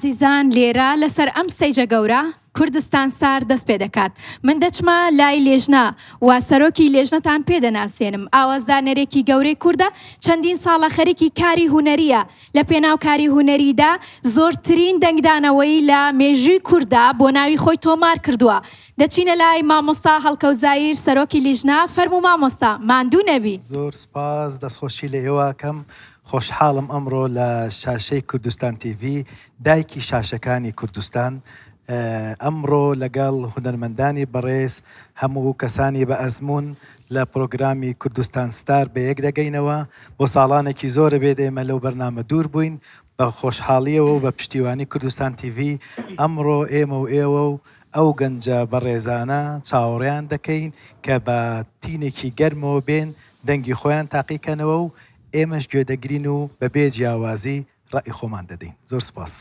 عزیزان لێرە لەسەر ئەم سەیجە گەورە کوردستان ستار دەست پێ دەکات. من دەچمە لای لێژنە و سەرۆکی لێژنەتان پێدەناسێنم. ئاوازدانەرێکی گەورەی کووردە، چەندین ساڵە خەریکی کاری هونەریە. لە پێناو کاری هونەریدا زۆرترین دەنگدانەوەی لە مێژووی کووردا بۆ ناوی خۆی تۆمار کردووە. دەچینە لای مامۆستا هەڵکەوزایر سەرۆکی لیژنە. فەرموو مامۆستا، ماندوو نەبی. زۆر سپاس، دەستخۆشی لە ئێوەکەم. خۆشحاڵم ئەمڕۆ لە شاشەی کوردستان تیڤ، دایکی شاشەکانی کوردستان، ئەمڕۆ لەگەڵ هونەرمەندانی بەڕێز هەموو کەسانی بە ئەزمون لە پرۆگرامی کوردستان ستار بە یەک دەگەینەوە. بۆ ساڵانێکی زۆرە بێ دێمە لەو بەرنامە دوور بووین. بە خۆشحاڵیەوە و بە پشتیوانی کوردستان تیڤ ئەمڕۆ ئێمە و ئێوە و ئەو گەنجە بەڕێزانە چاوەڕیان دەکەین کە بە تینێکی گەرمەوە بێن، دەنگی خۆیان تاقیکەنەوە و ئێمەش گوێدەگرین و بەبێ جیاوازی ڕای خۆمان دەدەین. زۆر سپاس.